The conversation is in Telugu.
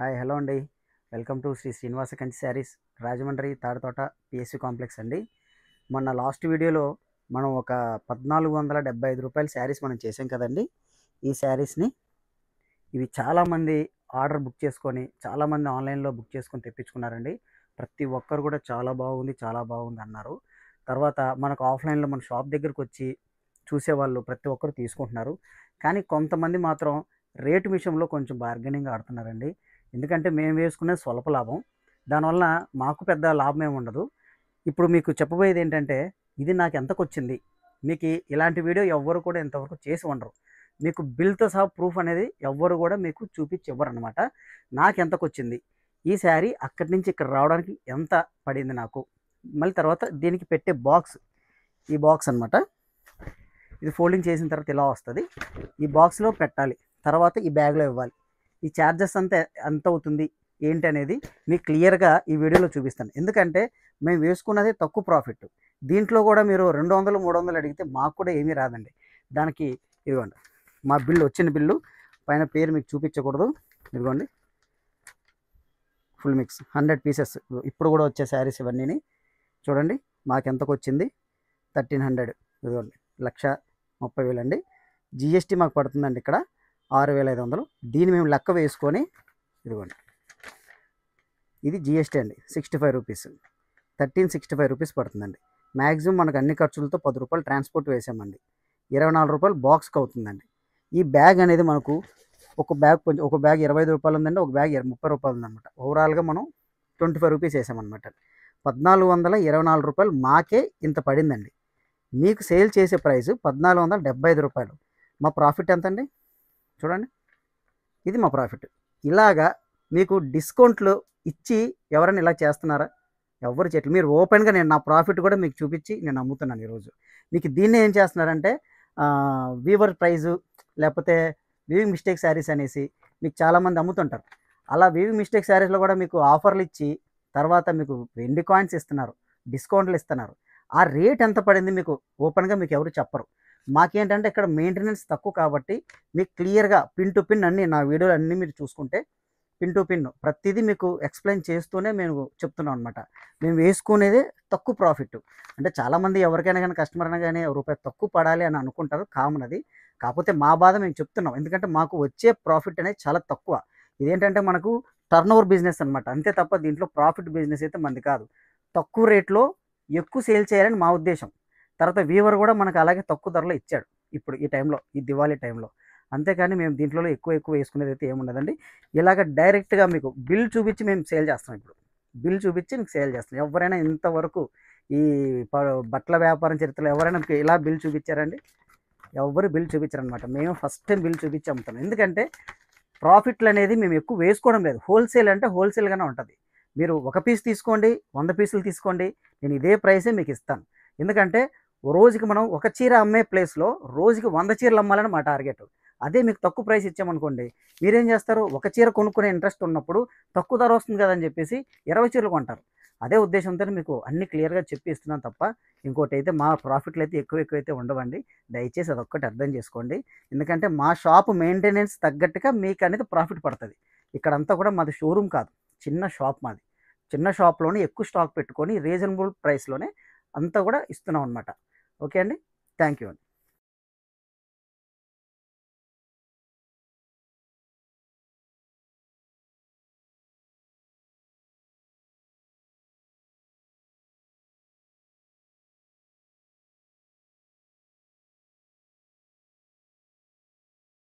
హాయ్ హలో అండి. Welcome to Shri Srinivasa Kanchi sarees, Rajahmundry Tadathota PSC complex అండి. మొన్న లాస్ట్ వీడియోలో మనం ఒక 1475 రూపాయల శారీస్ మనం చేసాం కదండి. ఈ శారీస్ని ఇవి చాలామంది ఆర్డర్ బుక్ చేసుకొని, చాలామంది ఆన్లైన్లో బుక్ చేసుకొని తెప్పించుకున్నారండి. ప్రతి ఒక్కరు కూడా చాలా బాగుంది అన్నారు. తర్వాత మనకు ఆఫ్లైన్లో మన షాప్ దగ్గరకు వచ్చి చూసేవాళ్ళు ప్రతి ఒక్కరు తీసుకుంటున్నారు. కానీ కొంతమంది మాత్రం రేటు విషయంలో కొంచెం బార్గెనింగ్ ఆడుతున్నారండి. ఎందుకంటే మేము వేసుకునే స్వల్ప లాభం, దానివల్ల మాకు పెద్ద లాభం ఏమి ఉండదు. ఇప్పుడు మీకు చెప్పబోయేది ఏంటంటే, ఇది నాకు ఎంతకొచ్చింది, మీకు ఇలాంటి వీడియో ఎవ్వరు కూడా ఇంతవరకు చేసి ఉండరు. మీకు బిల్తో సహా ప్రూఫ్ అనేది ఎవ్వరు కూడా మీకు చూపించి ఇవ్వరనమాట. నాకు ఎంతకొచ్చింది, ఈ శారీ అక్కడి నుంచి ఇక్కడ రావడానికి ఎంత పడింది నాకు, మళ్ళీ తర్వాత దీనికి పెట్టే బాక్స్, ఈ బాక్స్ అనమాట. ఇది ఫోల్డింగ్ చేసిన తర్వాత ఇలా వస్తుంది. ఈ బాక్స్లో పెట్టాలి, తర్వాత ఈ బ్యాగ్లో ఇవ్వాలి. ఈ ఛార్జెస్ అంతా ఎంత అవుతుంది ఏంటి అనేది మీకు క్లియర్గా ఈ వీడియోలో చూపిస్తాను. ఎందుకంటే మేము వేసుకున్నది తక్కువ ప్రాఫిట్. దీంట్లో కూడా మీరు 200 300 అడిగితే మాకు కూడా ఏమీ రాదండి. దానికి ఇదిగోండి మా బిల్లు, వచ్చిన బిల్లు పైన పేరు మీకు చూపించకూడదు. ఇదిగోండి ఫుల్ మిక్స్ 100 పీసెస్ ఇప్పుడు కూడా వచ్చే శారీస్ ఇవన్నీ చూడండి. మాకు ఎంతకు వచ్చింది 1300. ఇదిగోండి 1,30,000 అండి. జిఎస్టీ మాకు పడుతుందండి ఇక్కడ 6,500. దీన్ని మేము లెక్క వేసుకొని ఇదిగోండి, ఇది జిఎస్టీ అండి, 65 రూపీస్, 1365 రూపీస్ పడుతుందండి. మ్యాక్సిమం మనకు అన్ని ఖర్చులతో 10 రూపాయలు ట్రాన్స్పోర్ట్ వేసామండి. 24 రూపాయలు బాక్స్కి అవుతుందండి. ఈ బ్యాగ్ అనేది మనకు ఒక బ్యాగ్ 25 రూపాయలు ఉందండి, ఒక బ్యాగ్ 30 రూపాయలు ఉందన్నమాట. ఓవరాల్గా మనం 25 రూపీస్ వేసామన్నమాట. 1,424 రూపాయలు మాకే ఇంత పడిందండి. మీకు సేల్ చేసే ప్రైస్ 1,475 రూపాయలు. మా ప్రాఫిట్ ఎంత అండి చూడండి, ఇది మా ప్రాఫిట్. ఇలాగా మీకు డిస్కౌంట్లు ఇచ్చి ఎవరైనా ఇలా చేస్తున్నారా? ఎవరు చేయట్లేదు. మీరు ఓపెన్గా నేను నా ప్రాఫిట్ కూడా మీకు చూపించి నేను అమ్ముతున్నాను ఈరోజు. మీకు దీన్ని ఏం చేస్తున్నారంటే వీవర్ ప్రైజు, లేకపోతే వీవింగ్ మిస్టేక్ శారీస్ అనేసి మీకు చాలామంది అమ్ముతుంటారు. అలా వీవింగ్ మిస్టేక్ శారీస్లో కూడా మీకు ఆఫర్లు ఇచ్చి తర్వాత మీకు వెండి కాయిన్స్ ఇస్తున్నారు, డిస్కౌంట్లు ఇస్తున్నారు. ఆ రేట్ ఎంత పడింది మీకు ఓపెన్గా మీకు ఎవరు చెప్పరు. మాకేంటంటే ఇక్కడ మెయింటెనెన్స్ తక్కువ కాబట్టి మీకు క్లియర్గా పిన్ టు పిన్ అన్నీ నా వీడియోలు అన్నీ మీరు చూసుకుంటే పిన్ టు పిన్ ప్రతిదీ మీకు ఎక్స్ప్లెయిన్ చేస్తూనే మేము చెప్తున్నాం అనమాట. మేము వేసుకునేదే తక్కువ ప్రాఫిట్. అంటే చాలామంది ఎవరికైనా కానీ కస్టమర్ అయినా కానీ రూపాయి తక్కువ పడాలి అని అనుకుంటారు, కామన్ అది. కాకపోతే మా బాధ మేము చెప్తున్నాం, ఎందుకంటే మాకు వచ్చే ప్రాఫిట్ అనేది చాలా తక్కువ. ఇదేంటంటే మనకు టర్న్ ఓవర్ బిజినెస్ అనమాట, అంతే తప్ప దీంట్లో ప్రాఫిట్ బిజినెస్ అయితే మంది కాదు. తక్కువ రేట్లో ఎక్కువ సేల్ చేయాలని మా ఉద్దేశం. తర్వాత వీవర్ కూడా మనకు అలాగే తక్కువ ధరలో ఇచ్చాడు ఇప్పుడు ఈ టైంలో, ఈ దివాళీ టైంలో. అంతేకాని మేము దీంట్లో ఎక్కువ వేసుకునేది అయితే ఏముండదండి. ఇలాగ డైరెక్ట్గా మీకు బిల్ చూపించి మేము సేల్ చేస్తాం. ఇప్పుడు బిల్ చూపించి మీకు సేల్ చేస్తాం. ఎవరైనా ఇంతవరకు ఈ బట్టల వ్యాపారం చరిత్రలో ఎవరైనా మీకు ఇలా బిల్ చూపించారండి? ఎవరు బిల్ చూపించారనమాట. మేము ఫస్ట్ టైం బిల్ చూపించి అమ్ముతాం. ఎందుకంటే ప్రాఫిట్లు అనేది మేము ఎక్కువ వేసుకోవడం లేదు. హోల్సేల్ అంటే హోల్సేల్గానే ఉంటుంది. మీరు ఒక పీస్ తీసుకోండి, 100 పీసులు తీసుకోండి, నేను ఇదే ప్రైసే మీకు ఇస్తాను. ఎందుకంటే రోజుకి మనం ఒక చీర అమ్మే ప్లేస్లో రోజుకి 100 చీరలు అమ్మాలని మా టార్గెట్. అదే మీకు తక్కువ ప్రైస్ ఇచ్చామనుకోండి, మీరేం చేస్తారు? ఒక చీర కొనుక్కునే ఇంట్రెస్ట్ ఉన్నప్పుడు తక్కువ ధర వస్తుంది కదని చెప్పేసి 20 చీరలు కొంటారు. అదే ఉద్దేశంతో మీకు అన్ని క్లియర్గా చెప్పి ఇస్తున్నాను తప్ప ఇంకోటి అయితే మా ప్రాఫిట్లు అయితే ఎక్కువ అయితే ఉండవండి. దయచేసి అదొక్కటి అర్థం చేసుకోండి. ఎందుకంటే మా షాప్ మెయింటెనెన్స్ తగ్గట్టుగా మీకు అనేది ప్రాఫిట్ పడుతుంది. ఇక్కడంతా కూడా మాది షోరూమ్ కాదు, చిన్న షాప్ మాది. చిన్న షాప్లోనే ఎక్కువ స్టాక్ పెట్టుకొని రీజనబుల్ ప్రైస్లోనే అంతా కూడా ఇస్తున్నాం అనమాట. ఓకే అండి, థ్యాంక్ యూ అండి.